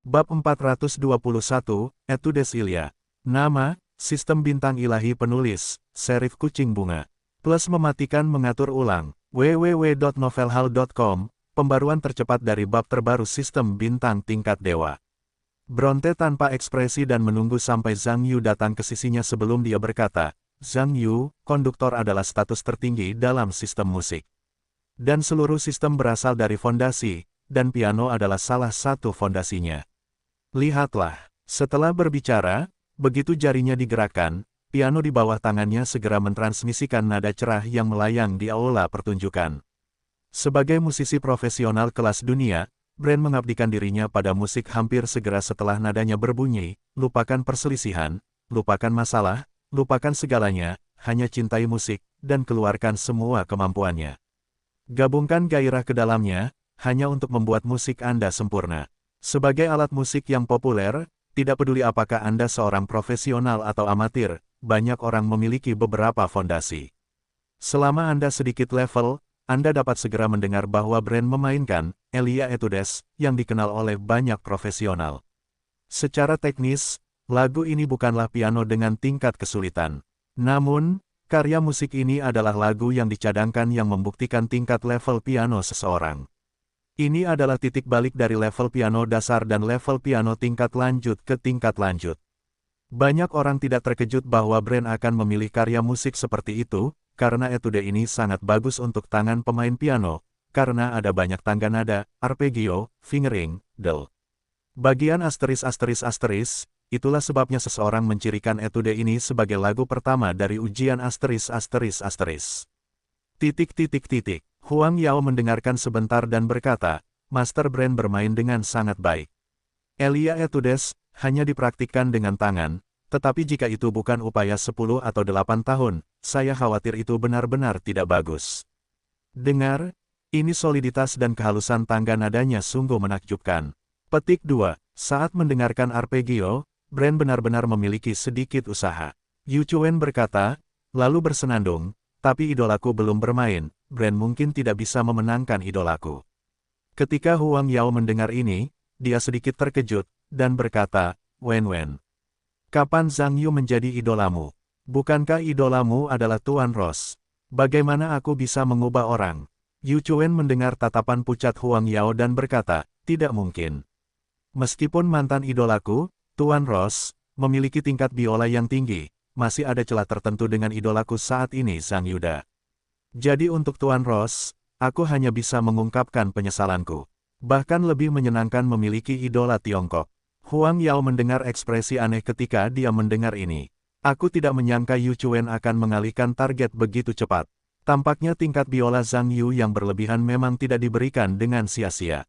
Bab 421, Etudes Ilya. Nama, Sistem Bintang Ilahi Penulis, Serif Kucing Bunga. Plus mematikan mengatur ulang, www.novelhall.com, pembaruan tercepat dari bab terbaru Sistem Bintang Tingkat Dewa. Bronte tanpa ekspresi dan menunggu sampai Zhang Yu datang ke sisinya sebelum dia berkata, Zhang Yu, konduktor adalah status tertinggi dalam sistem musik. Dan seluruh sistem berasal dari fondasi, dan piano adalah salah satu fondasinya. Lihatlah, setelah berbicara, begitu jarinya digerakkan, piano di bawah tangannya segera mentransmisikan nada cerah yang melayang di aula pertunjukan. Sebagai musisi profesional kelas dunia, Brand mengabdikan dirinya pada musik hampir segera setelah nadanya berbunyi, lupakan perselisihan, lupakan masalah, lupakan segalanya, hanya cintai musik, dan keluarkan semua kemampuannya. Gabungkan gairah ke dalamnya, hanya untuk membuat musik Anda sempurna. Sebagai alat musik yang populer, tidak peduli apakah Anda seorang profesional atau amatir, banyak orang memiliki beberapa fondasi. Selama Anda sedikit level, Anda dapat segera mendengar bahwa Brand memainkan Elia Etudes yang dikenal oleh banyak profesional. Secara teknis, lagu ini bukanlah piano dengan tingkat kesulitan. Namun, karya musik ini adalah lagu yang dicadangkan yang membuktikan tingkat level piano seseorang. Ini adalah titik balik dari level piano dasar dan level piano tingkat lanjut ke tingkat lanjut. Banyak orang tidak terkejut bahwa Brand akan memilih karya musik seperti itu, karena etude ini sangat bagus untuk tangan pemain piano, karena ada banyak tangga nada, arpeggio, fingering, del. Bagian asteris, itulah sebabnya seseorang mencirikan etude ini sebagai lagu pertama dari ujian asteris. Huang Yao mendengarkan sebentar dan berkata, Master Brand bermain dengan sangat baik. Elia Etudes hanya dipraktikkan dengan tangan, tetapi jika itu bukan upaya 10 atau 8 tahun, saya khawatir itu benar-benar tidak bagus. Dengar, ini soliditas dan kehalusan tangga nadanya sungguh menakjubkan. Petik 2. Saat mendengarkan arpeggio, Brand benar-benar memiliki sedikit usaha. Yu Chuen berkata, lalu bersenandung, tapi idolaku belum bermain, Brand mungkin tidak bisa memenangkan idolaku. Ketika Huang Yao mendengar ini, dia sedikit terkejut, dan berkata, Wen. Kapan Zhang Yu menjadi idolamu? Bukankah idolamu adalah Tuan Ros? Bagaimana aku bisa mengubah orang? Yu Chuen mendengar tatapan pucat Huang Yao dan berkata, tidak mungkin. Meskipun mantan idolaku, Tuan Ros, memiliki tingkat biola yang tinggi, masih ada celah tertentu dengan idolaku saat ini Zhang Yuda. Jadi untuk Tuan Ros, aku hanya bisa mengungkapkan penyesalanku. Bahkan lebih menyenangkan memiliki idola Tiongkok. Huang Yao mendengar ekspresi aneh ketika dia mendengar ini. Aku tidak menyangka Yu Chuen akan mengalihkan target begitu cepat. Tampaknya tingkat biola Zhang Yu yang berlebihan memang tidak diberikan dengan sia-sia.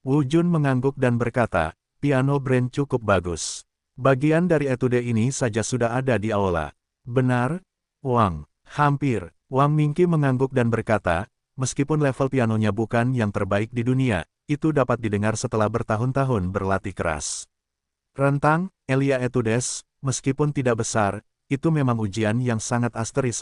Wu Jun mengangguk dan berkata, piano Brand cukup bagus. Bagian dari etude ini saja sudah ada di aula. Benar? Wang, hampir. Wang Mingqi mengangguk dan berkata, meskipun level pianonya bukan yang terbaik di dunia, itu dapat didengar setelah bertahun-tahun berlatih keras. Rentang, Elia Etudes, meskipun tidak besar, itu memang ujian yang sangat asteris.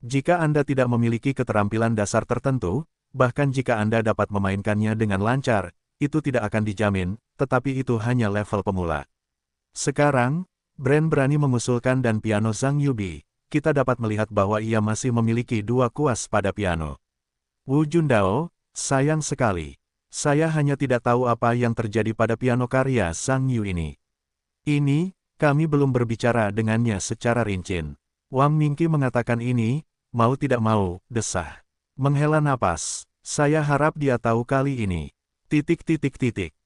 Jika Anda tidak memiliki keterampilan dasar tertentu, bahkan jika Anda dapat memainkannya dengan lancar, itu tidak akan dijamin, tetapi itu hanya level pemula. Sekarang, Brand berani mengusulkan dan piano Zhang Yubi, kita dapat melihat bahwa ia masih memiliki dua kuas pada piano. Wu Jundao, sayang sekali. Saya hanya tidak tahu apa yang terjadi pada piano karya Zhang Yu ini. Ini, kami belum berbicara dengannya secara rinci. Wang Mingqi mengatakan ini, mau tidak mau, desah. Menghela napas, saya harap dia tahu kali ini.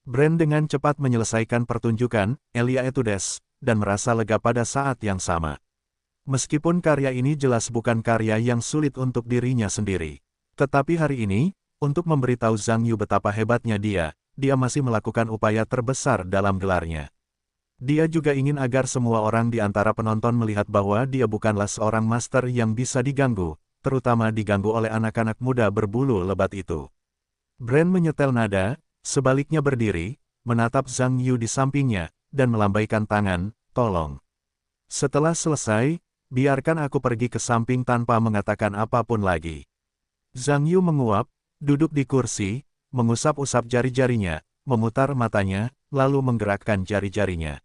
Brand dengan cepat menyelesaikan pertunjukan, Elia Etudes, dan merasa lega pada saat yang sama. Meskipun karya ini jelas bukan karya yang sulit untuk dirinya sendiri. Tetapi hari ini, untuk memberitahu Zhang Yu betapa hebatnya dia masih melakukan upaya terbesar dalam gelarnya. Dia juga ingin agar semua orang di antara penonton melihat bahwa dia bukanlah seorang master yang bisa diganggu, terutama diganggu oleh anak-anak muda berbulu lebat itu. Brand menyetel nada, sebaliknya berdiri, menatap Zhang Yu di sampingnya, dan melambaikan tangan, tolong. Setelah selesai, biarkan aku pergi ke samping tanpa mengatakan apapun lagi. Zhang Yu menguap, duduk di kursi, mengusap-usap jari-jarinya, memutar matanya, lalu menggerakkan jari-jarinya.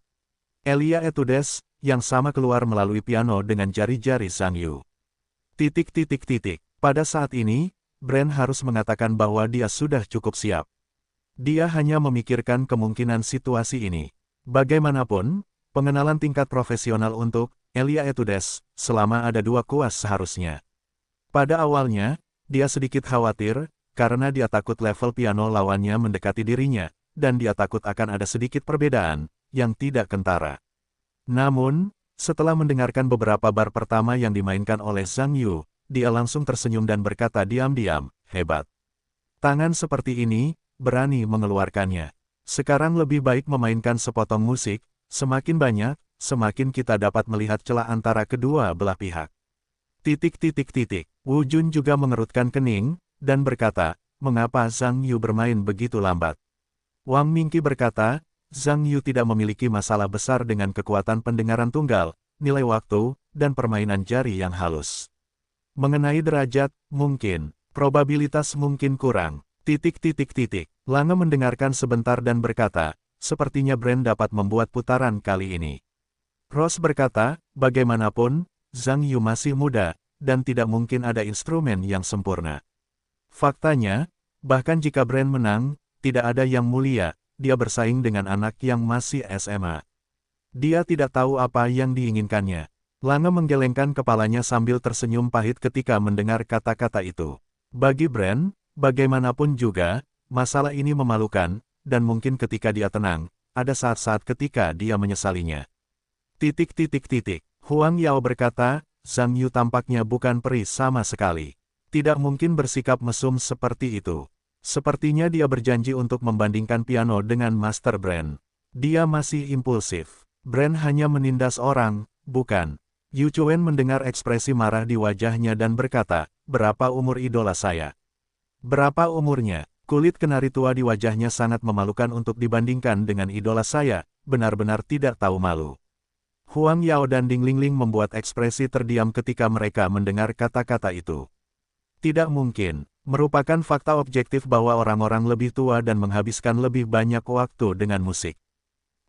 Elia Etudes, yang sama keluar melalui piano dengan jari-jari Zhang Yu. Pada saat ini, Brand harus mengatakan bahwa dia sudah cukup siap. Dia hanya memikirkan kemungkinan situasi ini. Bagaimanapun, pengenalan tingkat profesional untuk Elia Etudes selama ada 2 kuas seharusnya. Pada awalnya, dia sedikit khawatir, karena dia takut level piano lawannya mendekati dirinya, dan dia takut akan ada sedikit perbedaan, yang tidak kentara. Namun, setelah mendengarkan beberapa bar pertama yang dimainkan oleh Zhang Yu, dia langsung tersenyum dan berkata diam-diam, hebat. Tangan seperti ini, berani mengeluarkannya. Sekarang lebih baik memainkan sepotong musik, semakin banyak, semakin kita dapat melihat celah antara kedua belah pihak. Wu Jun juga mengerutkan kening, dan berkata, mengapa Zhang Yu bermain begitu lambat? Wang Mingqi berkata, Zhang Yu tidak memiliki masalah besar dengan kekuatan pendengaran tunggal, nilai waktu, dan permainan jari yang halus. Mengenai derajat, mungkin, probabilitas mungkin kurang. Lange mendengarkan sebentar dan berkata, sepertinya Brand dapat membuat putaran kali ini. Ross berkata, bagaimanapun, Zhang Yu masih muda, dan tidak mungkin ada instrumen yang sempurna. Faktanya, bahkan jika Brand menang, tidak ada yang mulia, dia bersaing dengan anak yang masih SMA. Dia tidak tahu apa yang diinginkannya. Lange menggelengkan kepalanya sambil tersenyum pahit ketika mendengar kata-kata itu. Bagi Brand, bagaimanapun juga, masalah ini memalukan, dan mungkin ketika dia tenang, ada saat-saat ketika dia menyesalinya. Huang Yao berkata, Zhang Yu tampaknya bukan peri sama sekali. Tidak mungkin bersikap mesum seperti itu. Sepertinya dia berjanji untuk membandingkan piano dengan Master Brand. Dia masih impulsif. Brand hanya menindas orang, bukan. Yu Chuen mendengar ekspresi marah di wajahnya dan berkata, berapa umur idola saya? Berapa umurnya? Kulit kenari tua di wajahnya sangat memalukan untuk dibandingkan dengan idola saya, benar-benar tidak tahu malu. Huang Yao dan Ding Lingling membuat ekspresi terdiam ketika mereka mendengar kata-kata itu. Tidak mungkin, merupakan fakta objektif bahwa orang-orang lebih tua dan menghabiskan lebih banyak waktu dengan musik.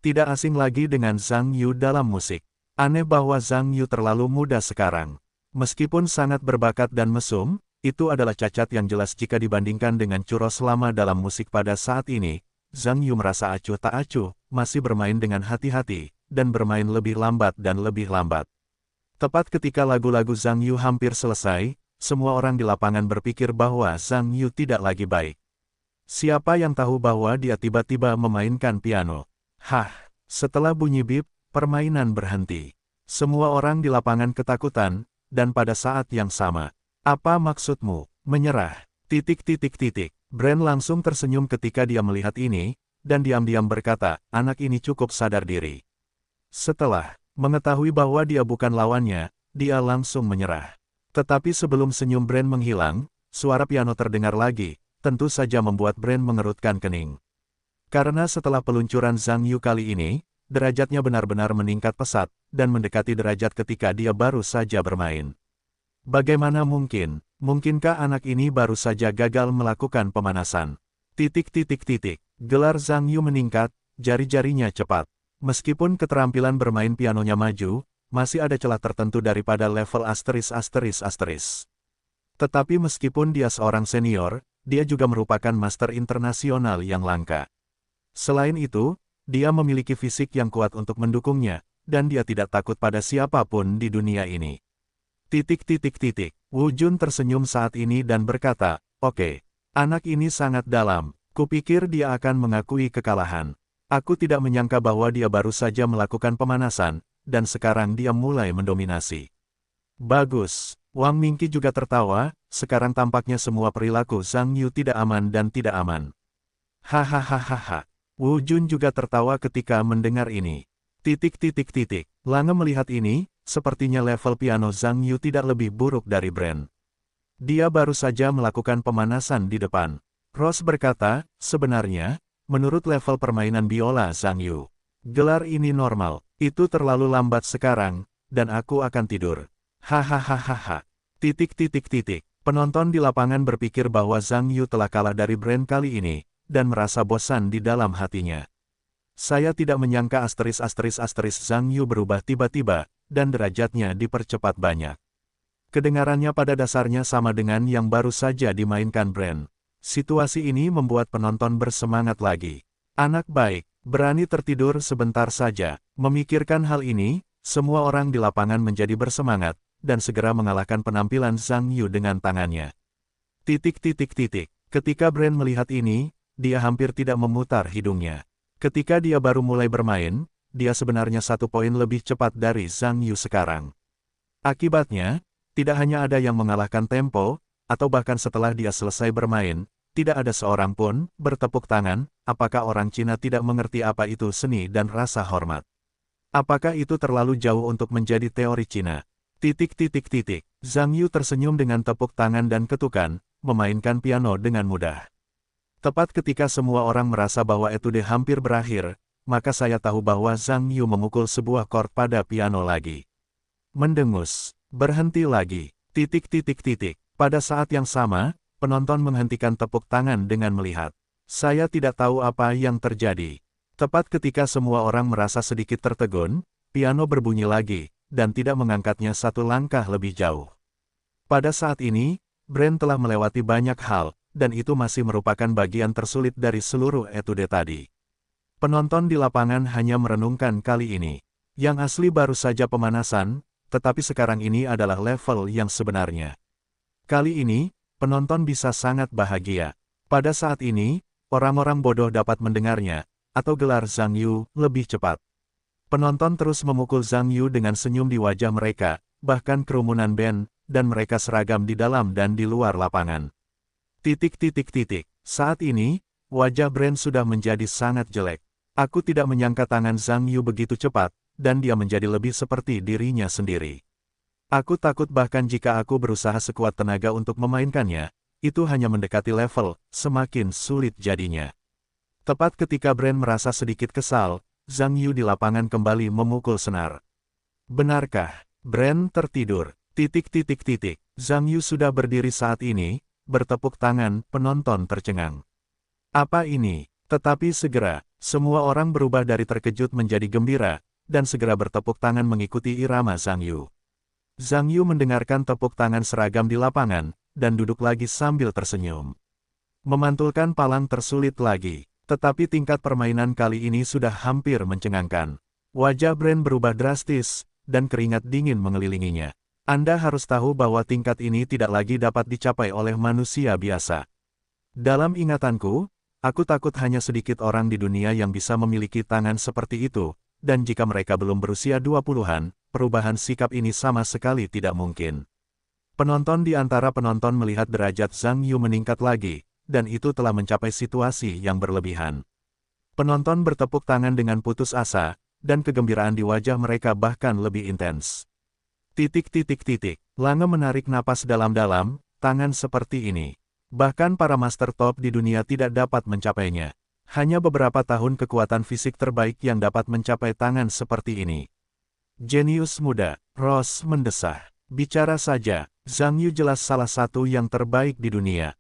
Tidak asing lagi dengan Zhang Yu dalam musik. Aneh bahwa Zhang Yu terlalu muda sekarang. Meskipun sangat berbakat dan mesum, itu adalah cacat yang jelas jika dibandingkan dengan Churros lama dalam musik pada saat ini. Zhang Yu merasa acuh tak acuh, masih bermain dengan hati-hati, dan bermain lebih lambat dan lebih lambat. Tepat ketika lagu-lagu Zhang Yu hampir selesai, semua orang di lapangan berpikir bahwa Zhang Yu tidak lagi baik. Siapa yang tahu bahwa dia tiba-tiba memainkan piano? Setelah bunyi bip, permainan berhenti. Semua orang di lapangan ketakutan, dan pada saat yang sama, apa maksudmu, menyerah? Brand langsung tersenyum ketika dia melihat ini, dan diam-diam berkata, anak ini cukup sadar diri. Setelah mengetahui bahwa dia bukan lawannya, dia langsung menyerah. Tetapi sebelum senyum Brand menghilang, suara piano terdengar lagi, tentu saja membuat Brand mengerutkan kening. Karena setelah peluncuran Zhang Yu kali ini, derajatnya benar-benar meningkat pesat, dan mendekati derajat ketika dia baru saja bermain. Bagaimana mungkin? Mungkinkah anak ini baru saja gagal melakukan pemanasan? Gelar Zhang Yu meningkat, jari-jarinya cepat. Meskipun keterampilan bermain pianonya maju, masih ada celah tertentu daripada level ****. Tetapi meskipun dia seorang senior, dia juga merupakan master internasional yang langka. Selain itu, dia memiliki fisik yang kuat untuk mendukungnya, dan dia tidak takut pada siapapun di dunia ini. Wu Jun tersenyum saat ini dan berkata, oke, anak ini sangat dalam, kupikir dia akan mengakui kekalahan. Aku tidak menyangka bahwa dia baru saja melakukan pemanasan, dan sekarang dia mulai mendominasi. Bagus, Wang Mingqi juga tertawa, sekarang tampaknya semua perilaku Zhang Yu tidak aman dan tidak aman. Hahaha. Wu Jun juga tertawa ketika mendengar ini. Lange melihat ini, sepertinya level piano Zhang Yu tidak lebih buruk dari Brand. Dia baru saja melakukan pemanasan di depan. Ross berkata, sebenarnya, menurut level permainan biola Zhang Yu, gelar ini normal, itu terlalu lambat sekarang, dan aku akan tidur. Hahaha. Penonton di lapangan berpikir bahwa Zhang Yu telah kalah dari Brand kali ini, dan merasa bosan di dalam hatinya. Saya tidak menyangka asterisk Zhang Yu berubah tiba-tiba, dan derajatnya dipercepat banyak. Kedengarannya pada dasarnya sama dengan yang baru saja dimainkan Brand. Situasi ini membuat penonton bersemangat lagi. Anak baik, berani tertidur sebentar saja. Memikirkan hal ini, semua orang di lapangan menjadi bersemangat, dan segera mengalahkan penampilan Zhang Yu dengan tangannya. Ketika Brand melihat ini, dia hampir tidak memutar hidungnya. Ketika dia baru mulai bermain, dia sebenarnya 1 poin lebih cepat dari Zhang Yu sekarang. Akibatnya, tidak hanya ada yang mengalahkan tempo, atau bahkan setelah dia selesai bermain, tidak ada seorang pun bertepuk tangan. Apakah orang Cina tidak mengerti apa itu seni dan rasa hormat? Apakah itu terlalu jauh untuk menjadi teori Cina? Zhang Yu tersenyum dengan tepuk tangan dan ketukan, memainkan piano dengan mudah. Tepat ketika semua orang merasa bahwa etude hampir berakhir, maka saya tahu bahwa Zhang Yu memukul sebuah chord pada piano lagi. Mendengus, berhenti lagi. Pada saat yang sama, penonton menghentikan tepuk tangan dengan melihat. Saya tidak tahu apa yang terjadi. Tepat ketika semua orang merasa sedikit tertegun, piano berbunyi lagi, dan tidak mengangkatnya 1 langkah lebih jauh. Pada saat ini, Brand telah melewati banyak hal, dan itu masih merupakan bagian tersulit dari seluruh etude tadi. Penonton di lapangan hanya merenungkan kali ini. Yang asli baru saja pemanasan, tetapi sekarang ini adalah level yang sebenarnya. Kali ini, penonton bisa sangat bahagia. Pada saat ini, orang-orang bodoh dapat mendengarnya, atau gelar Zhang Yu, lebih cepat. Penonton terus memukul Zhang Yu dengan senyum di wajah mereka, bahkan kerumunan band, dan mereka seragam di dalam dan di luar lapangan. Saat ini, wajah Brand sudah menjadi sangat jelek. Aku tidak menyangka tangan Zhang Yu begitu cepat, dan dia menjadi lebih seperti dirinya sendiri. Aku takut bahkan jika aku berusaha sekuat tenaga untuk memainkannya, itu hanya mendekati level, semakin sulit jadinya. Tepat ketika Brand merasa sedikit kesal, Zhang Yu di lapangan kembali memukul senar. Benarkah Brand tertidur? Zhang Yu sudah berdiri saat ini, bertepuk tangan, penonton tercengang. Apa ini? Tetapi segera, semua orang berubah dari terkejut menjadi gembira, dan segera bertepuk tangan mengikuti irama Zhang Yu. Zhang Yu mendengarkan tepuk tangan seragam di lapangan, dan duduk lagi sambil tersenyum. Memantulkan palang tersulit lagi. Tetapi tingkat permainan kali ini sudah hampir mencengangkan. Wajah Brand berubah drastis, dan keringat dingin mengelilinginya. Anda harus tahu bahwa tingkat ini tidak lagi dapat dicapai oleh manusia biasa. Dalam ingatanku, aku takut hanya sedikit orang di dunia yang bisa memiliki tangan seperti itu, dan jika mereka belum berusia 20-an, perubahan sikap ini sama sekali tidak mungkin. Penonton di antara penonton melihat derajat Zhang Yu meningkat lagi, dan itu telah mencapai situasi yang berlebihan. Penonton bertepuk tangan dengan putus asa, dan kegembiraan di wajah mereka bahkan lebih intens. Lange menarik napas dalam-dalam, tangan seperti ini. Bahkan para master top di dunia tidak dapat mencapainya. Hanya beberapa tahun kekuatan fisik terbaik yang dapat mencapai tangan seperti ini. Jenius muda, Ross mendesah. Bicara saja, Zhang Yu jelas salah satu yang terbaik di dunia.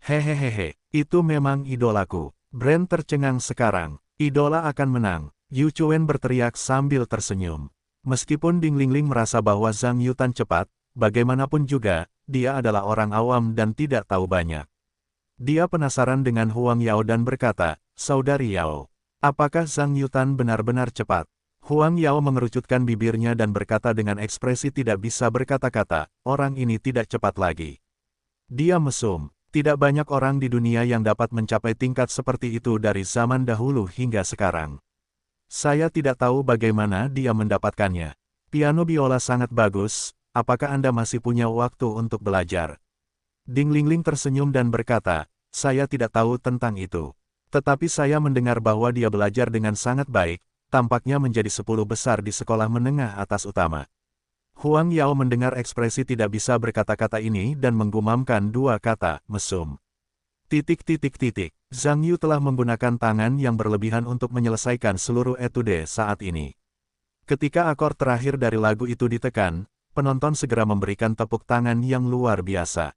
Hehehe, itu memang idolaku. Brand tercengang sekarang. Idola akan menang. Yu Chuen berteriak sambil tersenyum. Meskipun Ding Lingling merasa bahwa Zhang Yu tan cepat, bagaimanapun juga, dia adalah orang awam dan tidak tahu banyak. Dia penasaran dengan Huang Yao dan berkata, "Saudari Yao, apakah Zhang Yu tan benar-benar cepat?" Huang Yao mengerucutkan bibirnya dan berkata dengan ekspresi tidak bisa berkata-kata, "Orang ini tidak cepat lagi." Dia mesum. Tidak banyak orang di dunia yang dapat mencapai tingkat seperti itu dari zaman dahulu hingga sekarang. Saya tidak tahu bagaimana dia mendapatkannya. Piano biola sangat bagus, apakah Anda masih punya waktu untuk belajar? Ding Lingling tersenyum dan berkata, "Saya tidak tahu tentang itu. Tetapi saya mendengar bahwa dia belajar dengan sangat baik, tampaknya menjadi 10 besar di sekolah menengah atas utama." Huang Yao mendengar ekspresi tidak bisa berkata-kata ini dan menggumamkan 2 kata, mesum. Zhang Yu telah menggunakan tangan yang berlebihan untuk menyelesaikan seluruh etude saat ini. Ketika akor terakhir dari lagu itu ditekan, penonton segera memberikan tepuk tangan yang luar biasa.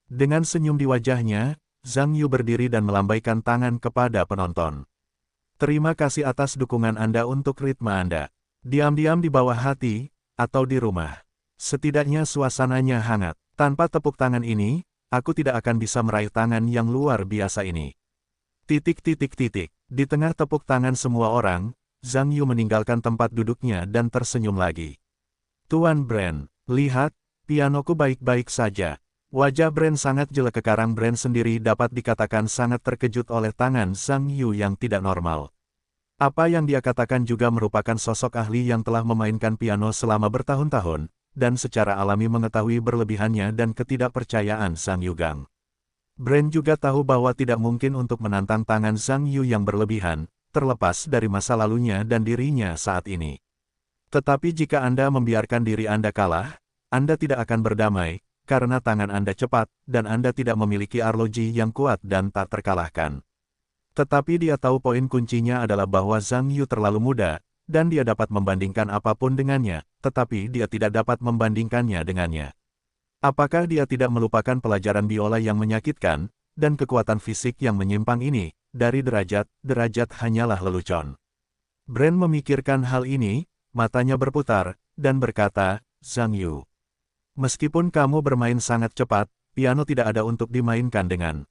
Dengan senyum di wajahnya, Zhang Yu berdiri dan melambaikan tangan kepada penonton. Terima kasih atas dukungan Anda untuk ritme Anda. Diam-diam di bawah hati, atau di rumah. Setidaknya suasananya hangat. Tanpa tepuk tangan ini, aku tidak akan bisa meraih tangan yang luar biasa ini. Di tengah tepuk tangan semua orang, Zhang Yu meninggalkan tempat duduknya dan tersenyum lagi. Tuan Brand, lihat, pianoku baik-baik saja. Wajah Brand sangat jelek. Sekarang Brand sendiri dapat dikatakan sangat terkejut oleh tangan Zhang Yu yang tidak normal. Apa yang dia katakan juga merupakan sosok ahli yang telah memainkan piano selama bertahun-tahun, dan secara alami mengetahui berlebihannya dan ketidakpercayaan Zhang Yugang. Brand juga tahu bahwa tidak mungkin untuk menantang tangan Zhang Yu yang berlebihan, terlepas dari masa lalunya dan dirinya saat ini. Tetapi jika Anda membiarkan diri Anda kalah, Anda tidak akan berdamai, karena tangan Anda cepat, dan Anda tidak memiliki arloji yang kuat dan tak terkalahkan. Tetapi dia tahu poin kuncinya adalah bahwa Zhang Yu terlalu muda, dan dia dapat membandingkan apapun dengannya, tetapi dia tidak dapat membandingkannya dengannya. Apakah dia tidak melupakan pelajaran biola yang menyakitkan, dan kekuatan fisik yang menyimpang ini, dari derajat hanyalah lelucon. Brand memikirkan hal ini, matanya berputar, dan berkata, Zhang Yu. Meskipun kamu bermain sangat cepat, piano tidak ada untuk dimainkan dengan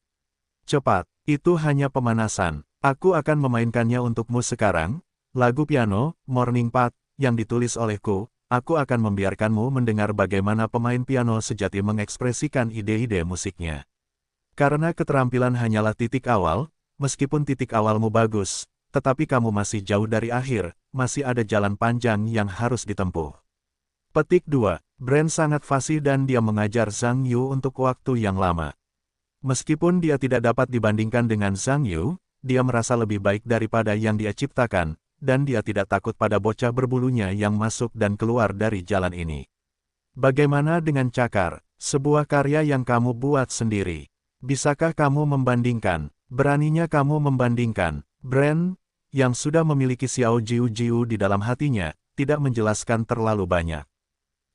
cepat. Itu hanya pemanasan. Aku akan memainkannya untukmu sekarang. Lagu piano, Morning Path, yang ditulis olehku, aku akan membiarkanmu mendengar bagaimana pemain piano sejati mengekspresikan ide-ide musiknya. Karena keterampilan hanyalah titik awal, meskipun titik awalmu bagus, tetapi kamu masih jauh dari akhir, masih ada jalan panjang yang harus ditempuh. Petik 2. Brand sangat fasih dan dia mengajar Zhang Yu untuk waktu yang lama. Meskipun dia tidak dapat dibandingkan dengan Zhang Yu, dia merasa lebih baik daripada yang dia ciptakan, dan dia tidak takut pada bocah berbulunya yang masuk dan keluar dari jalan ini. Bagaimana dengan Cakar, sebuah karya yang kamu buat sendiri? Bisakah kamu membandingkan? Beraninya kamu membandingkan? Brand, yang sudah memiliki Xiao Jiu di dalam hatinya, tidak menjelaskan terlalu banyak.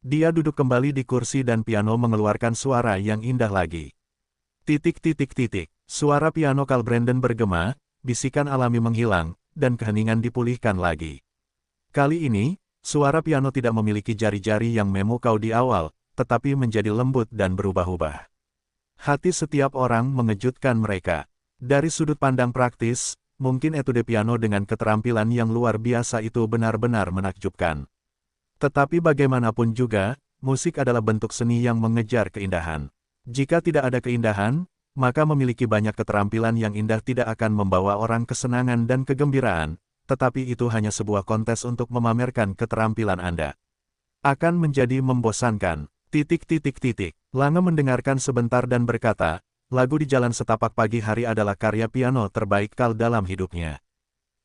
Dia duduk kembali di kursi dan piano mengeluarkan suara yang indah lagi. Suara piano Carl Brandon bergema, bisikan alami menghilang, dan keheningan dipulihkan lagi. Kali ini, suara piano tidak memiliki jari-jari yang memukau di awal, tetapi menjadi lembut dan berubah-ubah. Hati setiap orang mengejutkan mereka. Dari sudut pandang praktis, mungkin etude piano dengan keterampilan yang luar biasa itu benar-benar menakjubkan. Tetapi bagaimanapun juga, musik adalah bentuk seni yang mengejar keindahan. Jika tidak ada keindahan, maka memiliki banyak keterampilan yang indah tidak akan membawa orang kesenangan dan kegembiraan, tetapi itu hanya sebuah kontes untuk memamerkan keterampilan Anda. Akan menjadi membosankan. Lange mendengarkan sebentar dan berkata, lagu di Jalan Setapak Pagi Hari adalah karya piano terbaik Carl dalam hidupnya.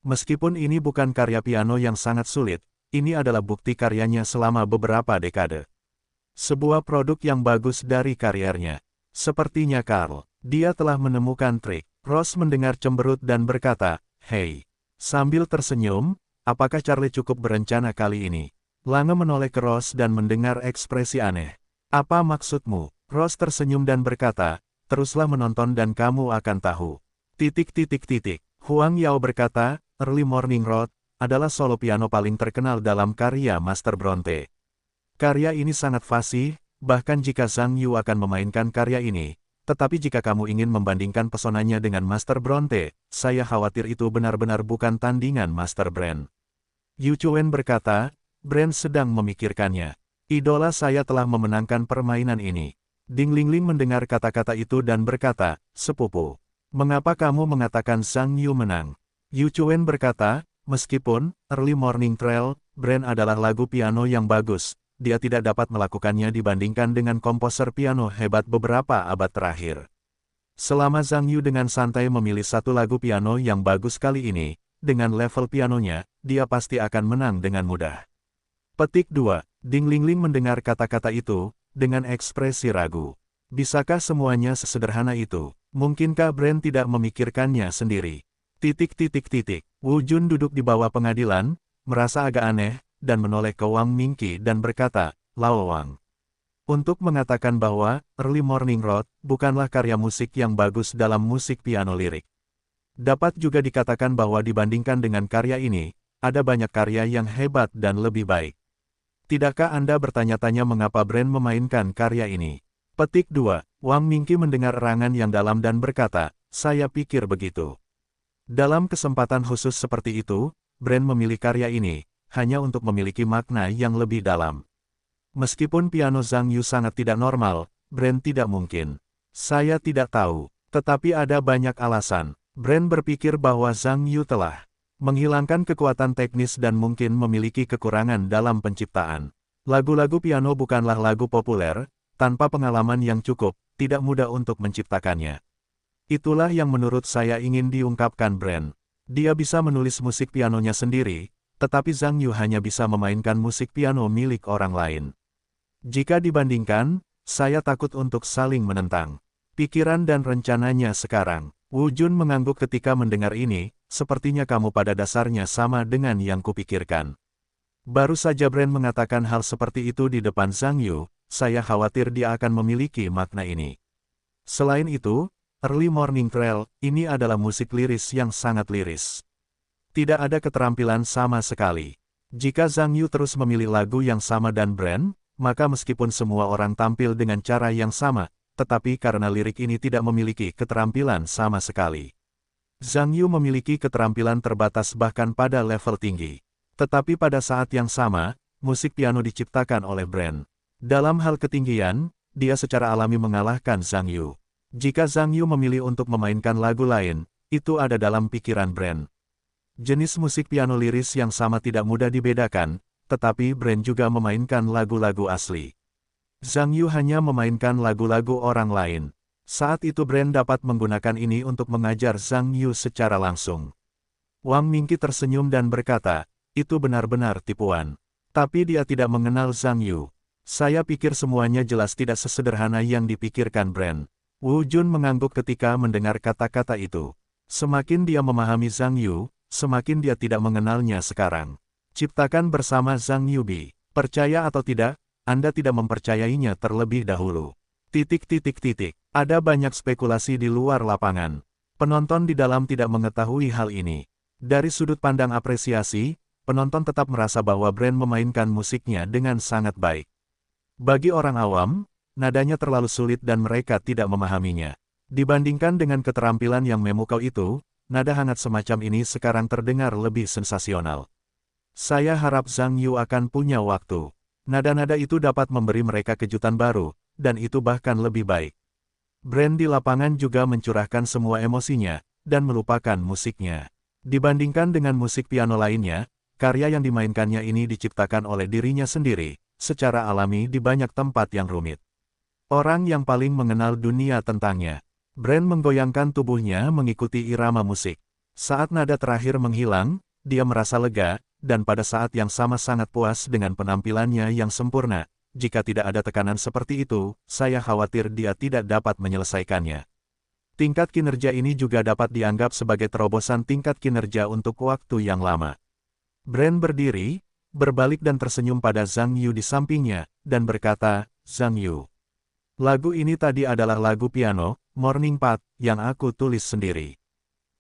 Meskipun ini bukan karya piano yang sangat sulit, ini adalah bukti karyanya selama beberapa dekade. Sebuah produk yang bagus dari karirnya. Sepertinya Carl, dia telah menemukan trik. Ross mendengar cemberut dan berkata, "Hei." Sambil tersenyum, apakah Charlie cukup berencana kali ini? Lange menoleh ke Ross dan mendengar ekspresi aneh. Apa maksudmu? Ross tersenyum dan berkata, teruslah menonton dan kamu akan tahu. Huang Yao berkata, Early Morning Road adalah solo piano paling terkenal dalam karya Master Bronte. Karya ini sangat fasih, bahkan jika Zhang Yu akan memainkan karya ini. Tetapi jika kamu ingin membandingkan pesonanya dengan Master Bronte, saya khawatir itu benar-benar bukan tandingan Master Brand. Yu Chuen berkata, Brand sedang memikirkannya. Idola saya telah memenangkan permainan ini. Ding Lingling mendengar kata-kata itu dan berkata, sepupu. Mengapa kamu mengatakan Zhang Yu menang? Yu Chuen berkata, meskipun Early Morning Trail, Brand adalah lagu piano yang bagus, dia tidak dapat melakukannya dibandingkan dengan komposer piano hebat beberapa abad terakhir. Selama Zhang Yu dengan santai memilih satu lagu piano yang bagus kali ini, dengan level pianonya, dia pasti akan menang dengan mudah. Petik 2. Ding Lingling mendengar kata-kata itu, dengan ekspresi ragu. Bisakah semuanya sesederhana itu? Mungkinkah Brand tidak memikirkannya sendiri? Wu Jun duduk di bawah pengadilan, merasa agak aneh, dan menoleh ke Wang Mingqi dan berkata, Lao Wang. Untuk mengatakan bahwa Early Morning Road bukanlah karya musik yang bagus dalam musik piano lirik. Dapat juga dikatakan bahwa dibandingkan dengan karya ini, ada banyak karya yang hebat dan lebih baik. Tidakkah Anda bertanya-tanya mengapa Brand memainkan karya ini? Petik 2. Wang Mingqi mendengar erangan yang dalam dan berkata, saya pikir begitu. Dalam kesempatan khusus seperti itu, Brand memilih karya ini, hanya untuk memiliki makna yang lebih dalam. Meskipun piano Zhang Yu sangat tidak normal, Brand tidak mungkin. Saya tidak tahu, tetapi ada banyak alasan. Brand berpikir bahwa Zhang Yu telah menghilangkan kekuatan teknis dan mungkin memiliki kekurangan dalam penciptaan. Lagu-lagu piano bukanlah lagu populer, tanpa pengalaman yang cukup, tidak mudah untuk menciptakannya. Itulah yang menurut saya ingin diungkapkan Brand. Dia bisa menulis musik pianonya sendiri, tetapi Zhang Yu hanya bisa memainkan musik piano milik orang lain. Jika dibandingkan, saya takut untuk saling menentang pikiran dan rencananya sekarang. Wu Jun mengangguk ketika mendengar ini, sepertinya kamu pada dasarnya sama dengan yang kupikirkan. Baru saja Brand mengatakan hal seperti itu di depan Zhang Yu, saya khawatir dia akan memiliki makna ini. Selain itu, Early Morning Trail, ini adalah musik liris yang sangat liris. Tidak ada keterampilan sama sekali. Jika Zhang Yu terus memilih lagu yang sama dan Brand, maka meskipun semua orang tampil dengan cara yang sama, tetapi karena lirik ini tidak memiliki keterampilan sama sekali. Zhang Yu memiliki keterampilan terbatas bahkan pada level tinggi. Tetapi pada saat yang sama, musik piano diciptakan oleh Brand. Dalam hal ketinggian, dia secara alami mengalahkan Zhang Yu. Jika Zhang Yu memilih untuk memainkan lagu lain, itu ada dalam pikiran Brand. Jenis musik piano liris yang sama tidak mudah dibedakan, tetapi Brand juga memainkan lagu-lagu asli. Zhang Yu hanya memainkan lagu-lagu orang lain. Saat itu Brand dapat menggunakan ini untuk mengajar Zhang Yu secara langsung. Wang Mingqi tersenyum dan berkata, itu benar-benar tipuan. Tapi dia tidak mengenal Zhang Yu. Saya pikir semuanya jelas tidak sesederhana yang dipikirkan Brand. Wu Jun mengangguk ketika mendengar kata-kata itu. Semakin dia memahami Zhang Yu, semakin dia tidak mengenalnya sekarang. Ciptakan bersama Zhang Yubi. Percaya atau tidak, Anda tidak mempercayainya terlebih dahulu. Ada banyak spekulasi di luar lapangan. Penonton di dalam tidak mengetahui hal ini. Dari sudut pandang apresiasi, penonton tetap merasa bahwa Brand memainkan musiknya dengan sangat baik. Bagi orang awam, nadanya terlalu sulit dan mereka tidak memahaminya. Dibandingkan dengan keterampilan yang memukau itu, nada hangat semacam ini sekarang terdengar lebih sensasional. Saya harap Zhang Yu akan punya waktu. Nada-nada itu dapat memberi mereka kejutan baru, dan itu bahkan lebih baik. Brand di lapangan juga mencurahkan semua emosinya, dan melupakan musiknya. Dibandingkan dengan musik piano lainnya, karya yang dimainkannya ini diciptakan oleh dirinya sendiri, secara alami di banyak tempat yang rumit. Orang yang paling mengenal dunia tentangnya. Brand menggoyangkan tubuhnya mengikuti irama musik. Saat nada terakhir menghilang, dia merasa lega, dan pada saat yang sama sangat puas dengan penampilannya yang sempurna. Jika tidak ada tekanan seperti itu, saya khawatir dia tidak dapat menyelesaikannya. Tingkat kinerja ini juga dapat dianggap sebagai terobosan tingkat kinerja untuk waktu yang lama. Brand berdiri, berbalik dan tersenyum pada Zhang Yu di sampingnya, dan berkata, Zhang Yu. Lagu ini tadi adalah lagu piano, Morning Path, yang aku tulis sendiri.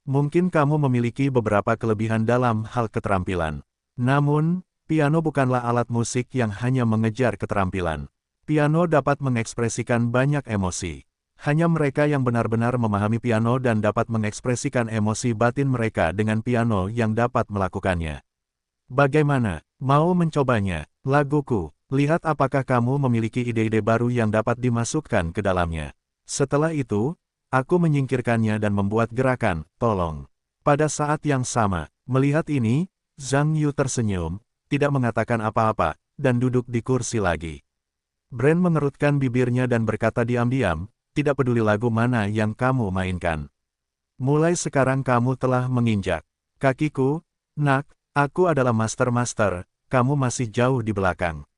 Mungkin kamu memiliki beberapa kelebihan dalam hal keterampilan. Namun, piano bukanlah alat musik yang hanya mengejar keterampilan. Piano dapat mengekspresikan banyak emosi. Hanya mereka yang benar-benar memahami piano dan dapat mengekspresikan emosi batin mereka dengan piano yang dapat melakukannya. Bagaimana? Mau mencobanya? Laguku. Lihat apakah kamu memiliki ide-ide baru yang dapat dimasukkan ke dalamnya. Setelah itu, aku menyingkirkannya dan membuat gerakan, tolong. Pada saat yang sama, melihat ini, Zhang Yu tersenyum, tidak mengatakan apa-apa, dan duduk di kursi lagi. Brand mengerutkan bibirnya dan berkata diam-diam, tidak peduli lagu mana yang kamu mainkan. Mulai sekarang kamu telah menginjak kakiku, nak, aku adalah master-master, kamu masih jauh di belakang.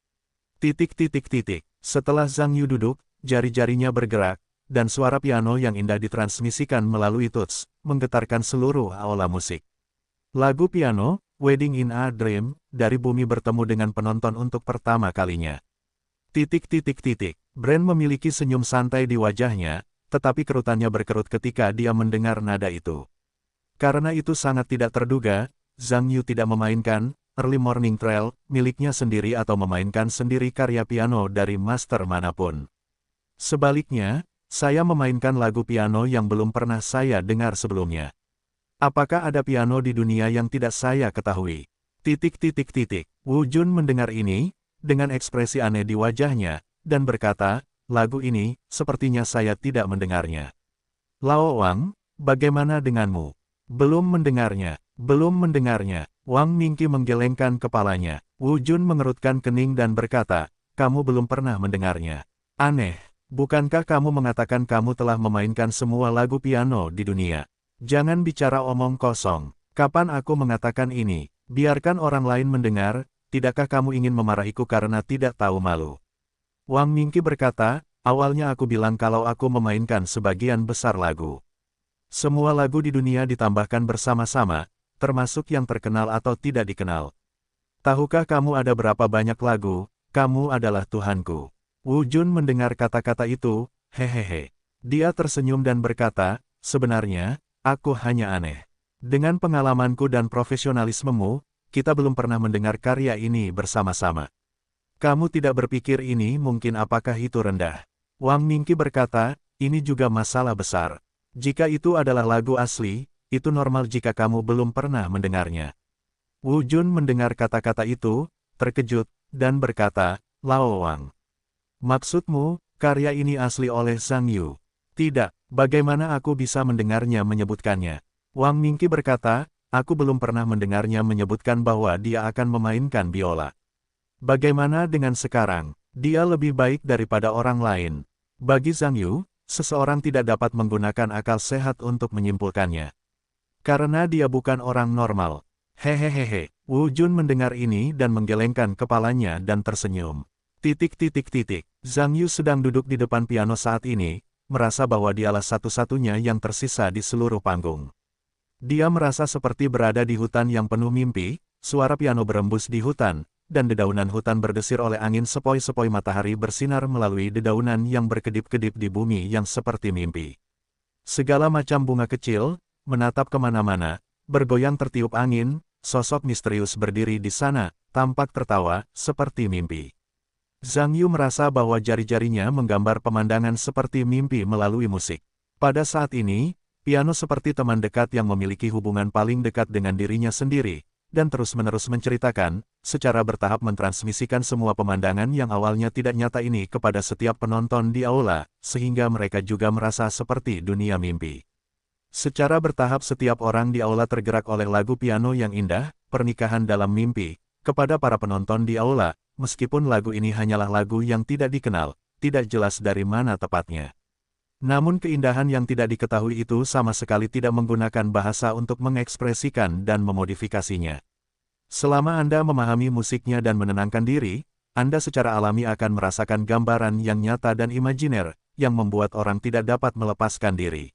Setelah Zhang Yu duduk, jari-jarinya bergerak, dan suara piano yang indah ditransmisikan melalui tuts, menggetarkan seluruh aula musik. Lagu piano, Wedding in a Dream, dari bumi bertemu dengan penonton untuk pertama kalinya. Brand memiliki senyum santai di wajahnya, tetapi kerutannya berkerut ketika dia mendengar nada itu. Karena itu sangat tidak terduga, Zhang Yu tidak memainkan Early Morning Trail miliknya sendiri atau memainkan sendiri karya piano dari master manapun. Sebaliknya, saya memainkan lagu piano yang belum pernah saya dengar sebelumnya. Apakah ada piano di dunia yang tidak saya ketahui? Wu Jun mendengar ini, dengan ekspresi aneh di wajahnya, dan berkata, lagu ini, sepertinya saya tidak mendengarnya. Lao Wang, bagaimana denganmu? Belum mendengarnya. Wang Mingqi menggelengkan kepalanya. Wu Jun mengerutkan kening dan berkata, kamu belum pernah mendengarnya. Aneh, bukankah kamu mengatakan kamu telah memainkan semua lagu piano di dunia? Jangan bicara omong kosong. Kapan aku mengatakan ini? Biarkan orang lain mendengar, tidakkah kamu ingin memarahiku karena tidak tahu malu? Wang Mingqi berkata, awalnya aku bilang kalau aku memainkan sebagian besar lagu. Semua lagu di dunia ditambahkan bersama-sama, termasuk yang terkenal atau tidak dikenal. Tahukah kamu ada berapa banyak lagu? Kamu adalah Tuhanku. Wu Jun mendengar kata-kata itu, hehehe. Dia tersenyum dan berkata, sebenarnya, aku hanya aneh. Dengan pengalamanku dan profesionalismemu, kita belum pernah mendengar karya ini bersama-sama. Kamu tidak berpikir ini mungkin apakah itu rendah? Wang Mingqi berkata, ini juga masalah besar. Jika itu adalah lagu asli, itu normal jika kamu belum pernah mendengarnya. Wu Jun mendengar kata-kata itu, terkejut, dan berkata, Lao Wang. Maksudmu, karya ini asli oleh Zhang Yu? Tidak, bagaimana aku bisa mendengarnya menyebutkannya? Wang Mingqi berkata, aku belum pernah mendengarnya menyebutkan bahwa dia akan memainkan biola. Bagaimana dengan sekarang? Dia lebih baik daripada orang lain. Bagi Zhang Yu, seseorang tidak dapat menggunakan akal sehat untuk menyimpulkannya. Karena dia bukan orang normal. Hehehehe. Wu Jun mendengar ini dan menggelengkan kepalanya dan tersenyum. Zhang Yu sedang duduk di depan piano saat ini, merasa bahwa dialah satu-satunya yang tersisa di seluruh panggung. Dia merasa seperti berada di hutan yang penuh mimpi, suara piano berembus di hutan, dan dedaunan hutan berdesir oleh angin sepoi-sepoi matahari bersinar melalui dedaunan yang berkedip-kedip di bumi yang seperti mimpi. Segala macam bunga kecil, menatap kemana-mana, bergoyang tertiup angin, sosok misterius berdiri di sana, tampak tertawa, seperti mimpi. Zhang Yu merasa bahwa jari-jarinya menggambar pemandangan seperti mimpi melalui musik. Pada saat ini, piano seperti teman dekat yang memiliki hubungan paling dekat dengan dirinya sendiri, dan terus-menerus menceritakan, secara bertahap mentransmisikan semua pemandangan yang awalnya tidak nyata ini kepada setiap penonton di aula, sehingga mereka juga merasa seperti dunia mimpi. Secara bertahap setiap orang di aula tergerak oleh lagu piano yang indah, pernikahan dalam mimpi, kepada para penonton di aula, meskipun lagu ini hanyalah lagu yang tidak dikenal, tidak jelas dari mana tepatnya. Namun keindahan yang tidak diketahui itu sama sekali tidak menggunakan bahasa untuk mengekspresikan dan memodifikasinya. Selama Anda memahami musiknya dan menenangkan diri, Anda secara alami akan merasakan gambaran yang nyata dan imajiner, yang membuat orang tidak dapat melepaskan diri.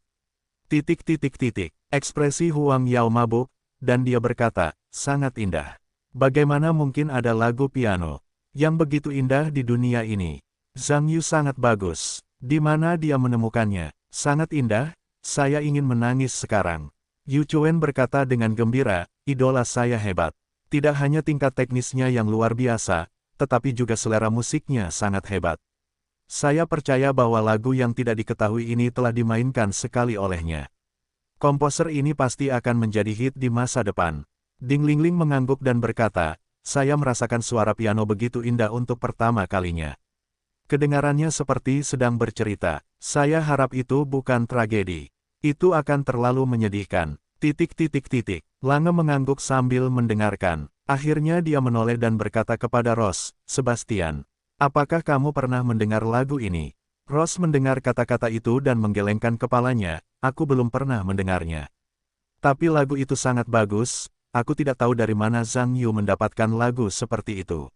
Ekspresi Huang Yao mabuk, dan dia berkata, sangat indah. Bagaimana mungkin ada lagu piano yang begitu indah di dunia ini? Zhang Yu sangat bagus. Di mana dia menemukannya? Sangat indah, saya ingin menangis sekarang. Yu Chuen berkata dengan gembira, idola saya hebat. Tidak hanya tingkat teknisnya yang luar biasa, tetapi juga selera musiknya sangat hebat. Saya percaya bahwa lagu yang tidak diketahui ini telah dimainkan sekali olehnya. Komposer ini pasti akan menjadi hit di masa depan. Ding Lingling mengangguk dan berkata, saya merasakan suara piano begitu indah untuk pertama kalinya. Kedengarannya seperti sedang bercerita. Saya harap itu bukan tragedi. Itu akan terlalu menyedihkan. Lange mengangguk sambil mendengarkan. Akhirnya dia menoleh dan berkata kepada Ross, Sebastian, apakah kamu pernah mendengar lagu ini? Ross mendengar kata-kata itu dan menggelengkan kepalanya, aku belum pernah mendengarnya. Tapi lagu itu sangat bagus, aku tidak tahu dari mana Zhang Yu mendapatkan lagu seperti itu.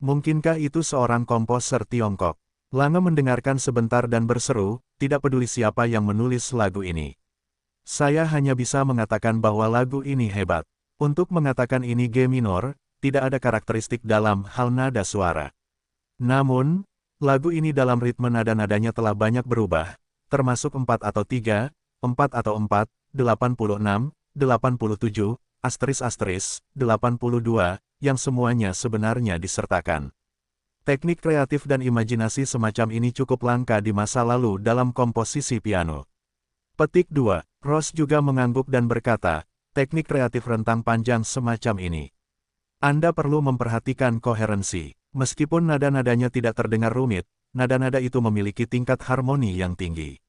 Mungkinkah itu seorang komposer Tiongkok? Lange mendengarkan sebentar dan berseru, tidak peduli siapa yang menulis lagu ini. Saya hanya bisa mengatakan bahwa lagu ini hebat. Untuk mengatakan ini G minor, tidak ada karakteristik dalam hal nada suara. Namun, lagu ini dalam ritme nada-nadanya telah banyak berubah, termasuk 4 atau 3, 4 atau 4, 86, 87, **, 82, yang semuanya sebenarnya disertakan. Teknik kreatif dan imajinasi semacam ini cukup langka di masa lalu dalam komposisi piano. Petik 2. Ross juga mengangguk dan berkata, teknik kreatif rentang panjang semacam ini. Anda perlu memperhatikan koherensi. Meskipun nada-nadanya tidak terdengar rumit, nada-nada itu memiliki tingkat harmoni yang tinggi.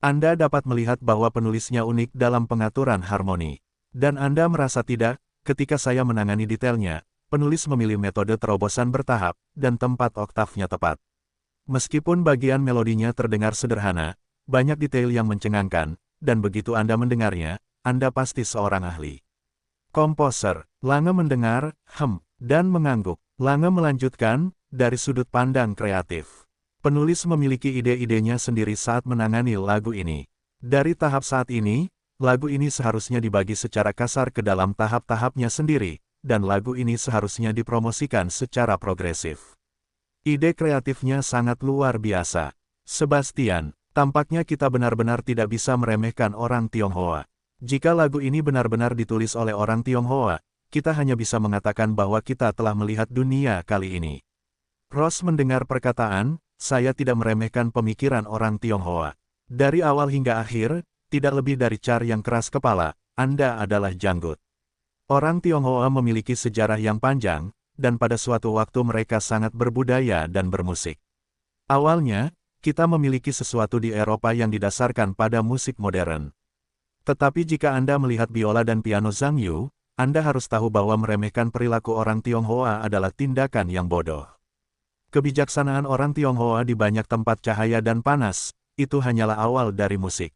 Anda dapat melihat bahwa penulisnya unik dalam pengaturan harmoni. Dan Anda merasa tidak, ketika saya menangani detailnya, penulis memilih metode terobosan bertahap, dan tempat oktavnya tepat. Meskipun bagian melodinya terdengar sederhana, banyak detail yang mencengangkan, dan begitu Anda mendengarnya, Anda pasti seorang ahli. Komposer, Lange mendengar, dan mengangguk. Lange melanjutkan, dari sudut pandang kreatif. Penulis memiliki ide-idenya sendiri saat menangani lagu ini. Dari tahap saat ini, lagu ini seharusnya dibagi secara kasar ke dalam tahap-tahapnya sendiri, dan lagu ini seharusnya dipromosikan secara progresif. Ide kreatifnya sangat luar biasa. Sebastian, tampaknya kita benar-benar tidak bisa meremehkan orang Tionghoa. Jika lagu ini benar-benar ditulis oleh orang Tionghoa, kita hanya bisa mengatakan bahwa kita telah melihat dunia kali ini. Ross mendengar perkataan, saya tidak meremehkan pemikiran orang Tionghoa. Dari awal hingga akhir, tidak lebih dari car yang keras kepala, Anda adalah janggut. Orang Tionghoa memiliki sejarah yang panjang, dan pada suatu waktu mereka sangat berbudaya dan bermusik. Awalnya, kita memiliki sesuatu di Eropa yang didasarkan pada musik modern. Tetapi jika Anda melihat biola dan piano Zhang Yu, Anda harus tahu bahwa meremehkan perilaku orang Tionghoa adalah tindakan yang bodoh. Kebijaksanaan orang Tionghoa di banyak tempat cahaya dan panas, itu hanyalah awal dari musik.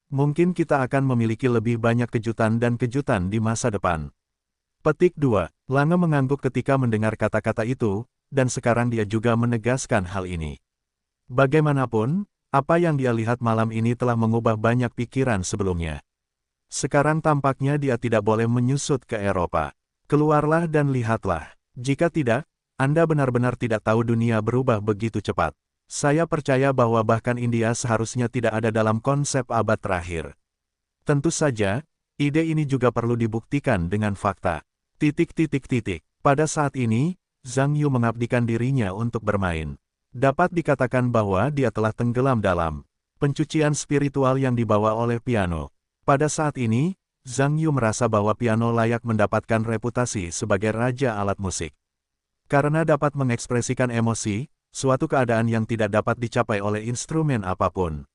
Mungkin kita akan memiliki lebih banyak kejutan dan kejutan di masa depan. Petik 2. Lange mengangguk ketika mendengar kata-kata itu, dan sekarang dia juga menegaskan hal ini. Bagaimanapun, apa yang dia lihat malam ini telah mengubah banyak pikiran sebelumnya. Sekarang tampaknya dia tidak boleh menyusut ke Eropa. Keluarlah dan lihatlah. Jika tidak, Anda benar-benar tidak tahu dunia berubah begitu cepat. Saya percaya bahwa bahkan India seharusnya tidak ada dalam konsep abad terakhir. Tentu saja, ide ini juga perlu dibuktikan dengan fakta. Pada saat ini, Zhang Yu mengabdikan dirinya untuk bermain. Dapat dikatakan bahwa dia telah tenggelam dalam pencucian spiritual yang dibawa oleh piano. Pada saat ini, Zhang Yu merasa bahwa piano layak mendapatkan reputasi sebagai raja alat musik. Karena dapat mengekspresikan emosi, suatu keadaan yang tidak dapat dicapai oleh instrumen apapun.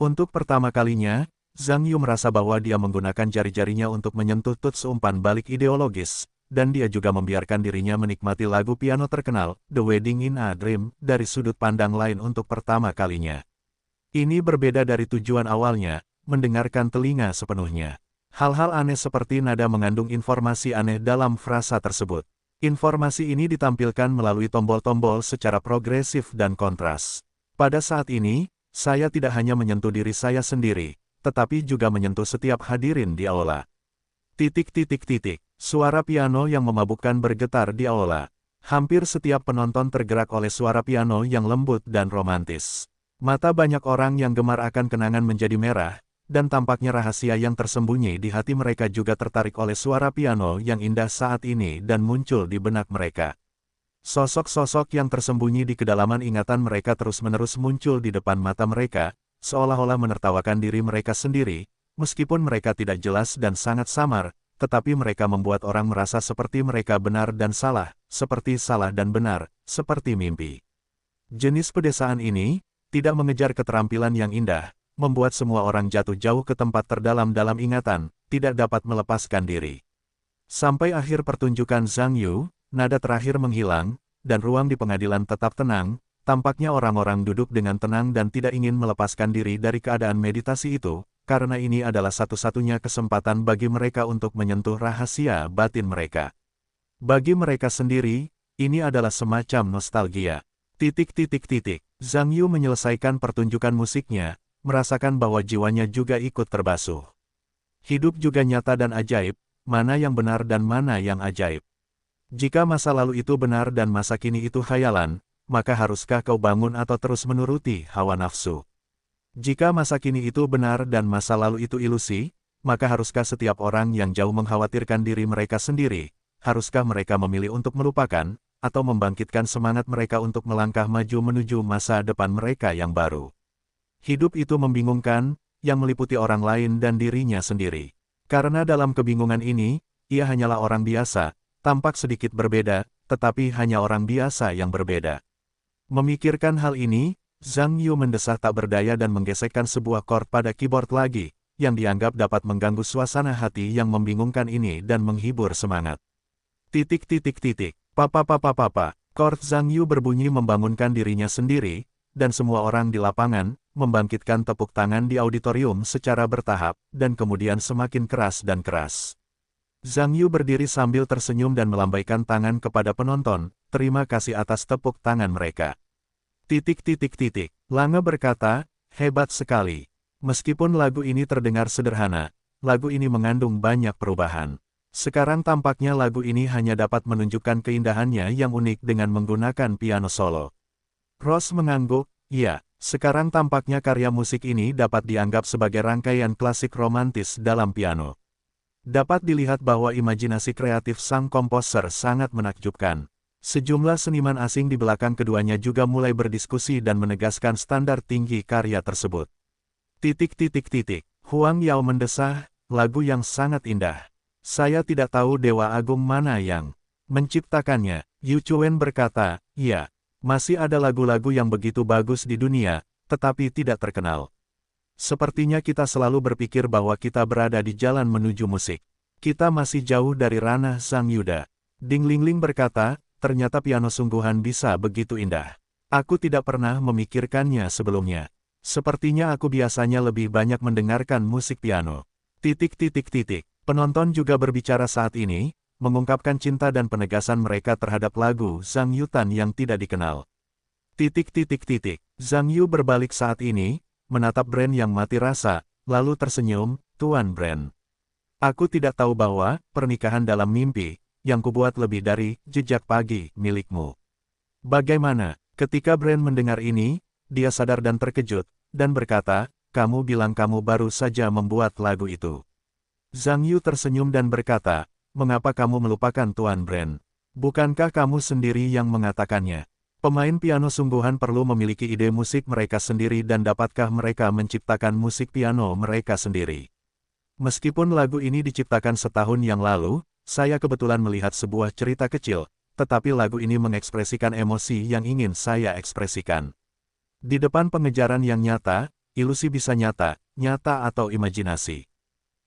Untuk pertama kalinya, Zhang Yu merasa bahwa dia menggunakan jari-jarinya untuk menyentuh tuts umpan balik ideologis, dan dia juga membiarkan dirinya menikmati lagu piano terkenal, The Wedding in a Dream, dari sudut pandang lain untuk pertama kalinya. Ini berbeda dari tujuan awalnya, mendengarkan telinga sepenuhnya. Hal-hal aneh seperti nada mengandung informasi aneh dalam frasa tersebut. Informasi ini ditampilkan melalui tombol-tombol secara progresif dan kontras. Pada saat ini, saya tidak hanya menyentuh diri saya sendiri, tetapi juga menyentuh setiap hadirin di aula. Suara piano yang memabukkan bergetar di aula. Hampir setiap penonton tergerak oleh suara piano yang lembut dan romantis. Mata banyak orang yang gemar akan kenangan menjadi merah, dan tampaknya rahasia yang tersembunyi di hati mereka juga tertarik oleh suara piano yang indah saat ini dan muncul di benak mereka. Sosok-sosok yang tersembunyi di kedalaman ingatan mereka terus-menerus muncul di depan mata mereka, seolah-olah menertawakan diri mereka sendiri, meskipun mereka tidak jelas dan sangat samar, tetapi mereka membuat orang merasa seperti mereka benar dan salah, seperti salah dan benar, seperti mimpi. Jenis pedesaan ini tidak mengejar keterampilan yang indah, membuat semua orang jatuh jauh ke tempat terdalam dalam ingatan, tidak dapat melepaskan diri. Sampai akhir pertunjukan Zhang Yu, nada terakhir menghilang, dan ruang di pengadilan tetap tenang, tampaknya orang-orang duduk dengan tenang dan tidak ingin melepaskan diri dari keadaan meditasi itu, karena ini adalah satu-satunya kesempatan bagi mereka untuk menyentuh rahasia batin mereka. Bagi mereka sendiri, ini adalah semacam nostalgia. Zhang Yu menyelesaikan pertunjukan musiknya, merasakan bahwa jiwanya juga ikut terbasuh. Hidup juga nyata dan ajaib, mana yang benar dan mana yang ajaib. Jika masa lalu itu benar dan masa kini itu khayalan, maka haruskah kau bangun atau terus menuruti hawa nafsu? Jika masa kini itu benar dan masa lalu itu ilusi, maka haruskah setiap orang yang jauh mengkhawatirkan diri mereka sendiri, haruskah mereka memilih untuk melupakan, atau membangkitkan semangat mereka untuk melangkah maju menuju masa depan mereka yang baru? Hidup itu membingungkan, yang meliputi orang lain dan dirinya sendiri. Karena dalam kebingungan ini, ia hanyalah orang biasa, tampak sedikit berbeda, tetapi hanya orang biasa yang berbeda. Memikirkan hal ini, Zhang Yu mendesah tak berdaya dan menggesekkan sebuah chord pada keyboard lagi, yang dianggap dapat mengganggu suasana hati yang membingungkan ini dan menghibur semangat. Papa. Chord Zhang Yu berbunyi membangunkan dirinya sendiri, dan semua orang di lapangan, membangkitkan tepuk tangan di auditorium secara bertahap, dan kemudian semakin keras dan keras. Zhang Yu berdiri sambil tersenyum dan melambaikan tangan kepada penonton, terima kasih atas tepuk tangan mereka. Lange berkata, hebat sekali. Meskipun lagu ini terdengar sederhana, lagu ini mengandung banyak perubahan. Sekarang tampaknya lagu ini hanya dapat menunjukkan keindahannya yang unik dengan menggunakan piano solo. Ross mengangguk, ya, sekarang tampaknya karya musik ini dapat dianggap sebagai rangkaian klasik romantis dalam piano. Dapat dilihat bahwa imajinasi kreatif sang komposer sangat menakjubkan. Sejumlah seniman asing di belakang keduanya juga mulai berdiskusi dan menegaskan standar tinggi karya tersebut. Huang Yao mendesah, lagu yang sangat indah. Saya tidak tahu Dewa Agung mana yang menciptakannya. Yu Chuen berkata, ya, masih ada lagu-lagu yang begitu bagus di dunia, tetapi tidak terkenal. Sepertinya kita selalu berpikir bahwa kita berada di jalan menuju musik. Kita masih jauh dari ranah Sang Yuda. Ding Lingling berkata, ternyata piano sungguhan bisa begitu indah. Aku tidak pernah memikirkannya sebelumnya. Sepertinya aku biasanya lebih banyak mendengarkan musik piano. Penonton juga berbicara saat ini, mengungkapkan cinta dan penegasan mereka terhadap lagu Zhang Yutan yang tidak dikenal. Zhang Yu berbalik saat ini, menatap Brand yang mati rasa, lalu tersenyum, Tuan Brand. Aku tidak tahu bahwa, pernikahan dalam mimpi, yang kubuat lebih dari jejak pagi milikmu. Bagaimana? Ketika Brand mendengar ini, dia sadar dan terkejut, dan berkata, kamu bilang kamu baru saja membuat lagu itu. Zhang Yu tersenyum dan berkata, mengapa kamu melupakan Tuan Brand? Bukankah kamu sendiri yang mengatakannya? Pemain piano sungguhan perlu memiliki ide musik mereka sendiri dan dapatkah mereka menciptakan musik piano mereka sendiri? Meskipun lagu ini diciptakan setahun yang lalu, saya kebetulan melihat sebuah cerita kecil, tetapi lagu ini mengekspresikan emosi yang ingin saya ekspresikan. Di depan pengejaran yang nyata, ilusi bisa nyata atau imajinasi.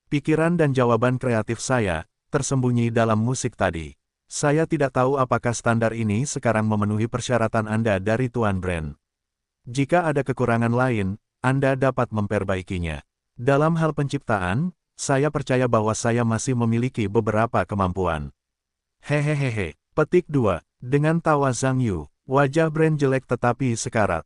Pikiran dan jawaban kreatif saya, tersembunyi dalam musik tadi. Saya tidak tahu apakah standar ini sekarang memenuhi persyaratan Anda dari Tuan Brand. Jika ada kekurangan lain, Anda dapat memperbaikinya. Dalam hal penciptaan, saya percaya bahwa saya masih memiliki beberapa kemampuan. Hehehehe. Petik 2. Dengan tawa Zhang Yu, wajah Brand jelek tetapi sekarat.